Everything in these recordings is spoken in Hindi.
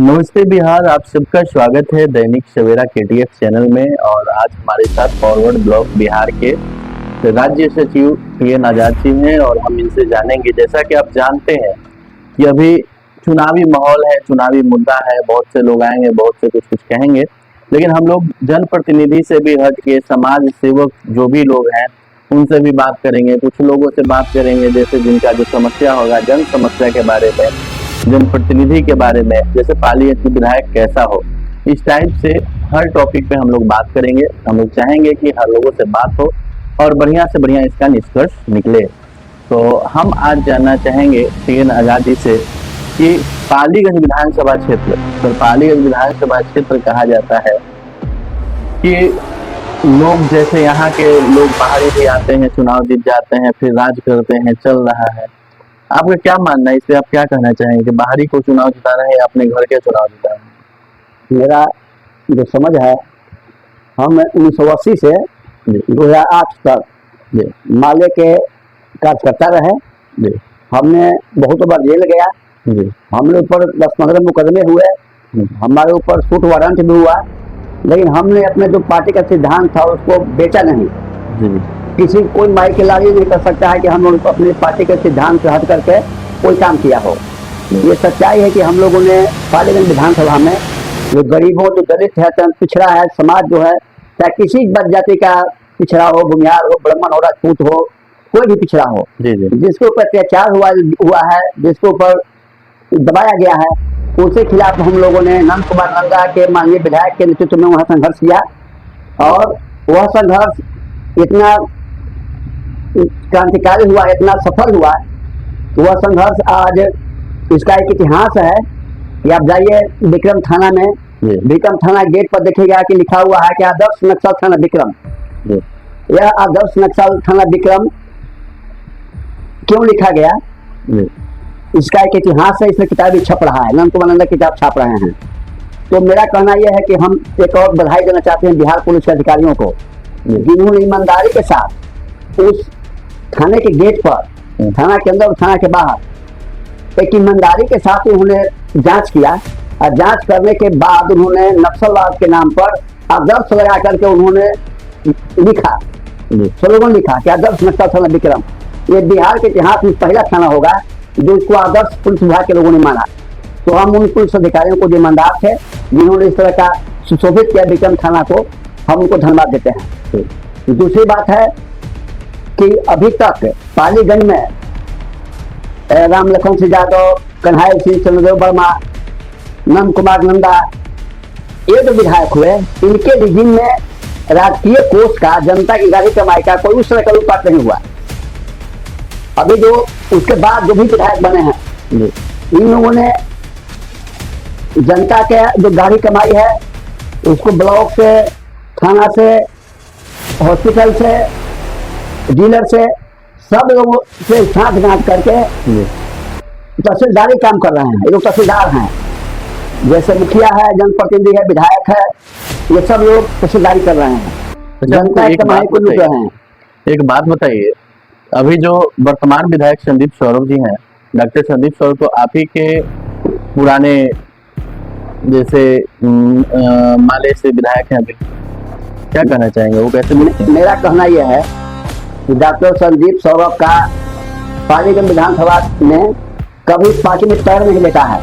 नमस्ते बिहार, आप सबका स्वागत है दैनिक सवेरा केटीएफ चैनल में। और आज हमारे साथ फॉरवर्ड ब्लॉक बिहार के राज्य सचिव पीएन आजाद जी हैं और हम इनसे जानेंगे। जैसा कि आप जानते हैं कि अभी चुनावी माहौल है, चुनावी मुद्दा है, बहुत से लोग आएंगे, बहुत से कुछ कहेंगे, लेकिन हम लोग जनप्रतिनिधि से भी हट के समाज सेवक जो भी लोग हैं उनसे भी बात करेंगे। कुछ लोगों से बात करेंगे जैसे जिनका जो समस्या होगा, जन समस्या के बारे में, जनप्रतिनिधि के बारे में, जैसे पाली की विधायक कैसा हो, इस टाइप से हर टॉपिक पे हम लोग बात करेंगे। हम लोग चाहेंगे कि हर लोगों से बात हो और बढ़िया से बढ़िया इसका निष्कर्ष निकले। तो हम आज जानना चाहेंगे पीएन आजाद जी से कि पालीगंज विधानसभा क्षेत्र, तो पालीगंज विधानसभा क्षेत्र कहा जाता है कि लोग जैसे यहाँ के लोग बाहरी भी आते हैं, चुनाव जीत जाते हैं, फिर राज करते हैं, चल रहा है। आपका क्या मानना है, इससे आप क्या कहना चाहेंगे कि बाहरी को चुनाव जिताना है या अपने घर के चुनाव जिताना है? मेरा जो समझ है, हम 1980 से 2008 तक माले के कार्यकर्ता रहे। हमने बहुत बार जेल गया, हमने ऊपर 10-15 मुकदमे हुए, हमारे ऊपर सूट वारंट भी हुआ, लेकिन हमने अपने जो पार्टी का सिद्धांत था उसको बेचा नहीं। किसी कोई माई के लाल नहीं कर सकता है कि हम लोग अपने पार्टी के सिद्धांत से हट करके कोई काम किया हो। ये सच्चाई है कि हम लोगों ने पालीगंज विधानसभा में जो गरीबों, जो दलित है, पिछड़ा है समाज जो है, चाहे किसी जाति का पिछड़ा हो, भूमिहार हो, ब्राह्मण हो, राजपूत हो, कोई भी पिछड़ा हो, जिसके ऊपर अत्याचार हुआ है, जिसके ऊपर दबाया गया है, उसके खिलाफ हम लोगों ने नंद कुमार नंदा के माननीय विधायक के नेतृत्व में वहाँ संघर्ष किया। और वह संघर्ष इतना क्रांतिकारी हुआ, इतना सफल हुआ, वह संघर्ष आज इसका एक इतिहास है कि आप जाइए विक्रम थाना में, विक्रम थाना गेट पर देखिएगा कि लिखा हुआ है कि आदर्श नक्सल थाना विक्रम। यह आदर्श नक्सल थाना विक्रम क्यों लिखा गया, इसका एक इतिहास है। इसमें किताब भी छप रहा है, नंद कुमार नंदा किताब छाप रहे हैं। तो मेरा कहना यह है कि हम एक और बधाई देना चाहते हैं बिहार पुलिस के अधिकारियों को, जिन्होंने ईमानदारी के साथ उस थाने के गेट पर, थाना के अंदर, थाना के बाहर एक ईमानदारी के साथ उन्होंने जांच किया। और जांच करने के बाद उन्होंने नक्सलवाद के नाम पर आदर्श लगा करके उन्होंने लिखा, स्लोगन लिखा कि आदर्श नक्सल थाना विक्रम। ये बिहार के इतिहास में पहला थाना होगा जो इसको आदर्श पुलिस विभाग के लोगों ने माना। तो हम उन पुलिस अधिकारियों को जो ईमानदार थे, जिन्होंने इस तरह का सुशोभित किया विक्रम थाना को, हम उनको धन्यवाद देते हैं। दूसरी बात है कि अभी तक पालीगंज में राम लखन सिंह यादव, कन्हैया सिंह, चंद्रदेव वर्मा, नंद कुमार नंदा, ये जो विधायक हुए, इनके रिजिम में राजकीय कोष का, जनता की गाड़ी कमाई का कोई उस तरह का लूटपाट नहीं हुआ। अभी जो उसके बाद जो भी विधायक बने हैं, इन लोगों ने जनता के जो गाड़ी कमाई है उसको ब्लॉक से, थाना से, हॉस्पिटल से, डीलर से, सब लोगों से साथ गांठ करके तहसीलदारी काम कर रहे हैं। ये लोग तहसीलदार हैं, जैसे मुखिया है, जनप्रतिनिधि है, विधायक है, ये सब लोग तहसीलदारी कर रहे हैं, जनता की कमाई को लूट रहे हैं। एक बात बताइए, अभी जो वर्तमान विधायक संदीप सौरभ जी हैं, डॉक्टर संदीप सौरभ, तो आप ही के पुराने जैसे माले से विधायक हैं, अभी क्या कहना चाहेंगे, वो कैसे मिले? मेरा कहना यह है कि डॉक्टर संदीप सौरभ का पालीगंज विधानसभा में कभी पार्टी में पैर नहीं लेता है,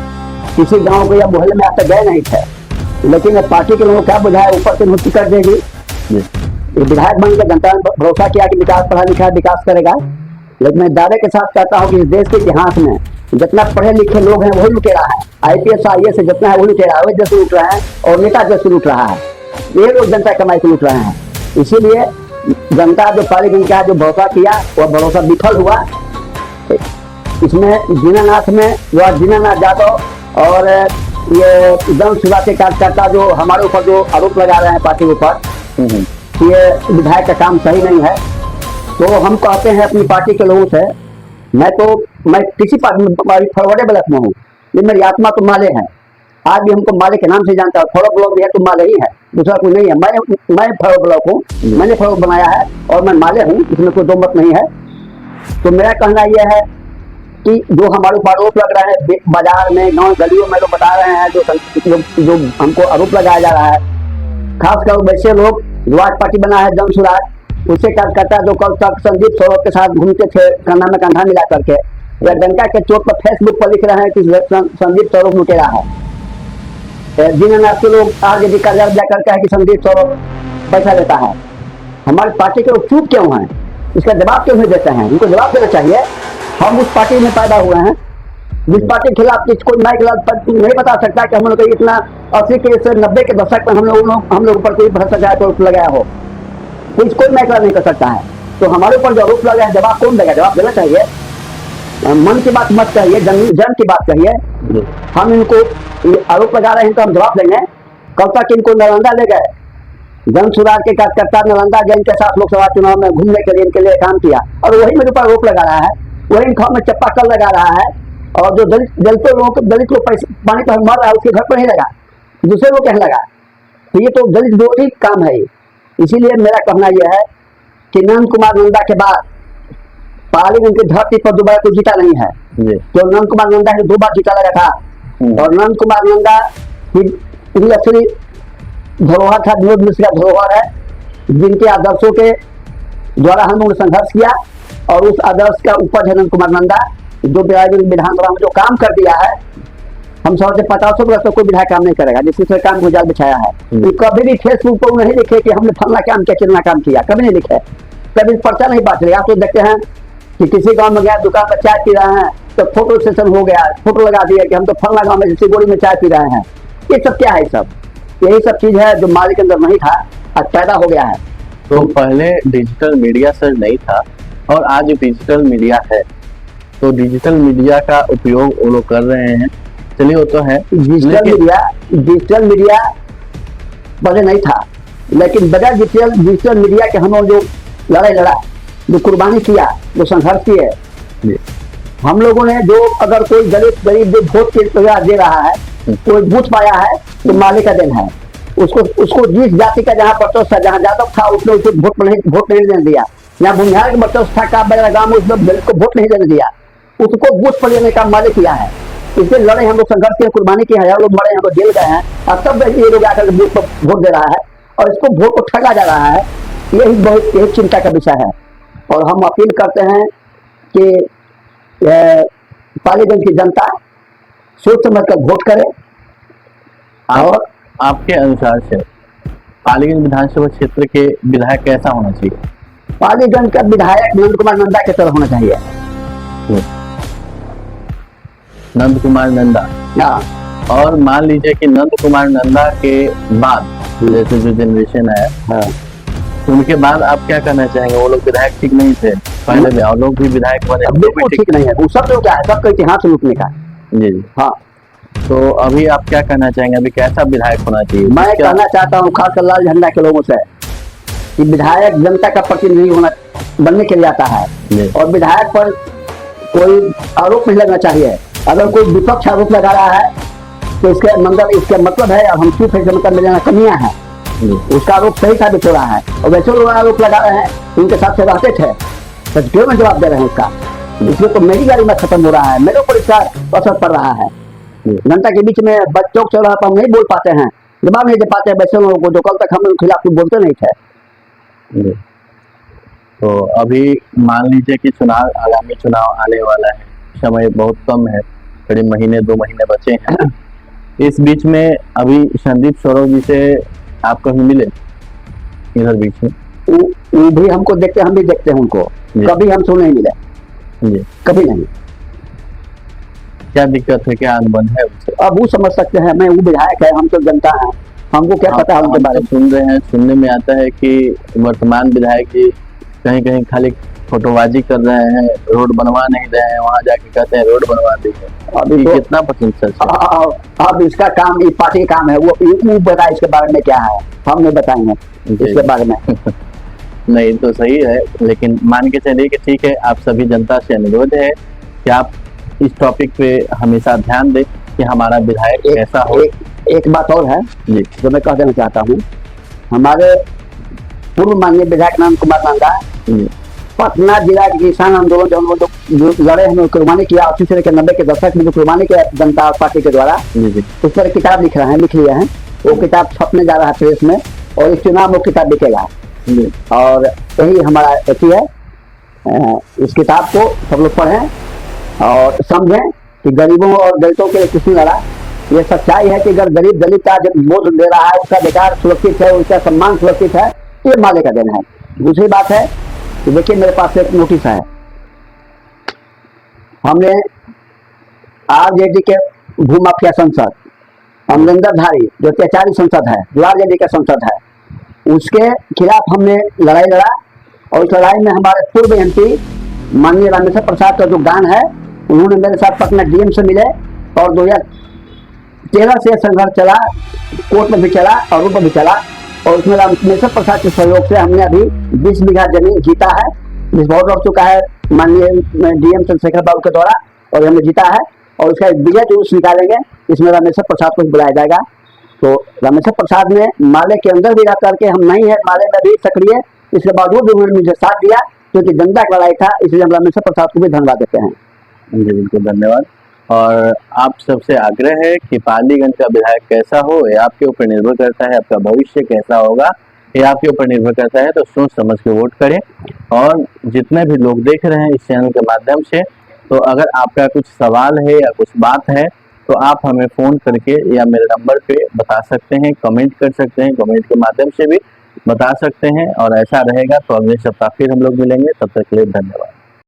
किसी गांव को या मोहल्ले में अब तक गए नहीं थे। लेकिन पार्टी के लोगों को क्या बुझाया, ऊपर से उन्हें टिकट देगी, विधायक बनकर जनता ने भरोसा किया कि विकास, पढ़ा लिखा विकास करेगा। लेकिन मैं दावे के साथ कहता हूँ कि इस देश के इतिहास में जितना पढ़े लिखे लोग हैं वही लुटेरा है, IPS IAS से जितना है वो लुटेरा है, जैसे लूट रहा है और नेता जैसे लूट रहा है, ये लोग जनता कमाई को लूट रहे हैं। इसीलिए जनता जो पालीगंज का जो भरोसा किया वह भरोसा विफल हुआ। इसमें दीनानाथ में जो दीनानाथ यादव और ये जन सेवा के कार्यकर्ता जो हमारे ऊपर जो आरोप लगा रहे हैं पार्टी के ऊपर कि ये विधायक का काम सही नहीं है, तो हम कहते हैं अपनी पार्टी के लोगों से, मैं किसी पार्टी में फॉरवर्ड ब्लॉक में हूँ, लेकिन मेरी आत्मा तो माले है। आज भी हमको माले के नाम से जानता है, फॉरवर्ड ब्लॉक भी है तो माले ही है, दूसरा कोई नहीं है। मैं फॉरवर्ड ब्लॉक हूँ, मैंने फॉरवर्ड बनाया है और मैं माले हूँ, इसमें कोई दो मत नहीं है। तो मेरा कहना यह है कि जो हमारे ऊपर आरोप लग रहा है बाजार में गांव गलियों में लोग बता रहे हैं, जो हमको आरोप लगाया जा रहा है, खासकर वैसे लोग जो आज पार्टी बना है जन सुराज, उससे कार्यकर्ता जो कल तक संदीप सौरभ के साथ घूमते थे कंधा में कंधा मिला करके, या डंका के चोट पर फेसबुक पर लिख रहे हैं कि संदीप सौरभ लुटेरा है। जिन लोग आरजेडी कार्यालय जाकर कहे कि संदीप सौरभ पैसा लेता है। हमारी पार्टी के लोग चुप क्यों हैं, इसका जवाब क्यों नहीं देते हैं? उनको जवाब देना चाहिए। हम उस पार्टी में पैदा हुए हैं जिस पार्टी के खिलाफ कोई माइक नहीं बता सकता कि हम लोग इतना 80 के से 90 के दशक में हम लोग पर कोई भ्रष्टाचार का आरोप लगाया हो, कोई माइक नहीं कर सकता है। तो हमारे ऊपर जो आरोप लगा है जवाब कौन देगा? जवाब देना चाहिए। मन की बात मत कहिए, जन की बात कहिए। हम इनको आरोप लगा रहे हैं तो हम जवाब देंगे। कल तक इनको नालंदा ले गए, जन सुधार के कार्यकर्ता नालंदा गए, इनके साथ लोकसभा चुनाव में घूमने के लिए इनके लिए काम किया, और वही मेरे ऊपर आरोप लगा रहा है, वही इन खाओं में चप्पा कल लगा रहा है। और जो दलित लोग पानी पर मर रहा है उसके घर पर नहीं लगा, दूसरे लोग कहीं लगा। तो ये तो दलित विरोधी काम है। इसीलिए मेरा कहना यह है कि नंद कुमार नंदा के बाद पालीगंज की धरती पर दोबारा कोई जीता नहीं है। जो नंद कुमार नंदा ने 2 बार जीता लगा था, और नंद कुमार नंदा ही असली धरोहर था, विनोद मिश्र का धरोहर है, जिनके आदर्शों के द्वारा हम लोगों ने संघर्ष किया, और उस आदर्श का उपज है नंद कुमार नंदा, जो विधानसभा में जो काम कर दिया है। हम समझते 50 वर्ष तक कोई विधायक काम नहीं करेगा जिससे काम को जाल बिछाया है। तो कभी भी फेसबुक पर नहीं लिखे कि हमने फलना काम किया चिलना काम किया, कभी नहीं लिखे, कभी पर्चा नहीं बांट लिया। आप तो देखते हैं कि किसी गांव में गया, दुकान पर चाय पी रहे हैं तो फोटो सेशन हो गया, फोटो लगा दिया कि हम तो फलना गाँव में सिगोड़ी में चाय पी रहे हैं। ये सब क्या है? सब यही सब चीज है जो माली के अंदर नहीं था, आज पैदा हो गया है। तो पहले डिजिटल मीडिया सर नहीं था और आज डिजिटल मीडिया है, तो डिजिटल मीडिया का उपयोग वो लोग कर रहे हैं। चलिए वो तो है, डिजिटल मीडिया पहले नहीं था, लेकिन बगैर डिजिटल मीडिया के हम लोग जो लड़ाई लड़ा, जो कुर्बानी किया, जो संघर्ष किए, हम लोगों ने जो अगर कोई गरीब जो वोट के दे रहा है, कोई बूथ पाया है तो मालिक का दिन है। उसको जिस जाति का जहाँ वर्चस्व था, जहाँ यादव था, उसने उसे वोट नहीं देने दिया। यहाँ बुनियाद का वर्चस्व था का गाँव में, उसने को वोट नहीं देने दिया, उसको बूथ पर लेने का मालिक किया है। इसलिए लड़े हम लोग, संघर्ष किए, कुर्बानी की, हजार लोग मरे, हम लोग जेल गए हैं, और तब ये लोग आकर बूथ पर वोट दे रहा है और इसको वोट को ठगा जा रहा है। यही चिंता का विषय है। और हम अपील करते हैं कि पालीगंज की जनता सोच समझ कर वोट करे। और आपके अनुसार से पालीगंज विधानसभा क्षेत्र के विधायक कैसा होना चाहिए? पालीगंज का विधायक नंद कुमार नंदा की तरह होना चाहिए। नंद कुमार नंदा। और मान लीजिए कि नंद कुमार नंदा के बाद जैसे जो जनरेशन है, उनके बाद आप क्या करना चाहेंगे? वो लोग विधायक ठीक नहीं थे पहले में, और लोग भी विधायक बने, बिल्कुल ठीक नहीं है। वो सब लोग क्या है, सबका इतिहास लूटने का। जी हाँ। तो अभी आप क्या कहना चाहेंगे? अभी कैसा विधायक होना चाहिए? मैं कहना चाहता हूँ खासकर लाल झंडा के लोगों से कि विधायक जनता का प्रतिनिधि बनने के लिए आता है, और विधायक पर कोई आरोप नहीं लगना चाहिए। अगर कोई विपक्ष आरोप लगा रहा है तो इसके मतलब है, अब हम चुप है, मतलब में जाना कमियां है, उसका आरोप सही साबित हो रहा है। और वैसे लोग आरोप लगा रहे हैं, उनके साथ से रहते थे, तो क्यों में जवाब दे रहे हैं उसका? इसलिए तो मेरी गाड़ी में खत्म हो रहा है, मेरे ऊपर इसका असर पड़ रहा है। जनता के बीच में बच्चों चल रहा था, हम नहीं बोल पाते हैं, जवाब नहीं दे पाते वैसे लोगों को जो कल तक हम लोग खिलाफ बोलते नहीं थे। तो अभी मान लीजिए कि आगामी चुनाव आने वाला है, समय बहुत कम है, करीब महीने 2 महीने बचे हैं। इस बीच में अभी संदीप सौरभ जी से आप कभी मिले इधर बीच में? वो भी हमको देखते, हम भी देखते हैं उनको, कभी हमसे नहीं मिले, कभी नहीं। क्या दिक्कत है, क्या अनबन है उनसे? अब वो समझ सकते हैं, मैं वो विधायक है, हम तो जनता है, हमको क्या पता है उनके बारे में। सुन रहे हैं, सुनने में आता है कि वर्तमान विधायक जी कहीं कहीं खाली फोटोबाजी कर रहे हैं, रोड बनवा नहीं रहे हैं, वहाँ जाके कहते हैं रोड बनवा देंगे। अभी तो कितना % सच है? अब इसका काम, इस पार्टी का काम है, वो बताए इसके बारे में क्या है, हम नहीं बताएंगे इसके बारे में। नहीं तो सही है, लेकिन मान के चलिए कि ठीक है, आप सभी जनता से अनुरोध है कि आप इस टॉपिक पे हमेशा ध्यान दें कि हमारा विधायक कैसा हो। एक बात और है जी, जो मैं कह देना चाहता हूँ, हमारे पूर्व माननीय विधायक नंद कुमार नंदा पटना जिला के किसान आंदोलन जो हम लोग लड़े, हम लोग कुर्बानी किया 80 से लेकर 90 के दशक में जो कुर्बानी किया जनता पार्टी के द्वारा, उस पर किताब लिख लिए हैं। वो किताब छपने जा रहा है प्रेस में, और इस चुनाव में वो किताब बिकेगा। और यही हमारा अथी है। इस किताब को सब लोग पढ़ें और समझें कि गरीबों और दलितों के लिए किसने लड़ा। ये सच्चाई है कि अगर गरीब दलित का जब वोट दे रहा है, उसका अधिकार सुरक्षित है, उसका सम्मान सुरक्षित है, ये माले का देना है। दूसरी बात है कि देखिए मेरे पास एक नोटिस है। हमने आरजेडी के भूमाफिया सांसद अमरिंदरधारी जो अत्याचारी संसद है, जो आरजेडी का संसद है, उसके खिलाफ हमने लड़ाई लड़ा। और इस लड़ाई में हमारे पूर्व एमपी माननीय रामेश्वर प्रसाद का जो गान है, उन्होंने मेरे साथ पटना डीएम से मिले और 2013 से संघर्ष चला, कोर्ट में भी चला और रूप में भी चला। और उसमें रामेश्वर प्रसाद के सहयोग से हमने अभी 20 बीघा जमीन जीता है, जिस बहुत लौट चुका है माननीय डीएम चंद्रशेखर बाबू के द्वारा, और हमने जीता है। और उसका एक विजय जुलूस निकालेंगे, इसमें रामेश्वर प्रसाद को बुलाया जाएगा। तो रामेश्वर प्रसाद ने माले के अंदर भी रह करके, हम नहीं है माले में भी सक्रिय, इसके बावजूद उन्होंने मुझे साथ दिया, क्योंकि जनता का लड़ाई था, इसलिए हम रामेश्वर प्रसाद को भी धन्यवाद देते हैं। जी बिल्कुल, धन्यवाद। और आप सबसे आग्रह है कि पालीगंज का विधायक कैसा हो, ये आपके ऊपर निर्भर करता है। आपका भविष्य कैसा होगा, ये आपके ऊपर निर्भर करता है। तो सोच समझ के वोट करें। और जितने भी लोग देख रहे हैं इस चैनल के माध्यम से, तो अगर आपका कुछ सवाल है या कुछ बात है, तो आप हमें फ़ोन करके या मेरे नंबर पे बता सकते हैं, कमेंट कर सकते हैं, कमेंट के माध्यम से भी बता सकते हैं। और ऐसा रहेगा तो अगले सप्ताह फिर हम लोग मिलेंगे। तब तक के लिए धन्यवाद।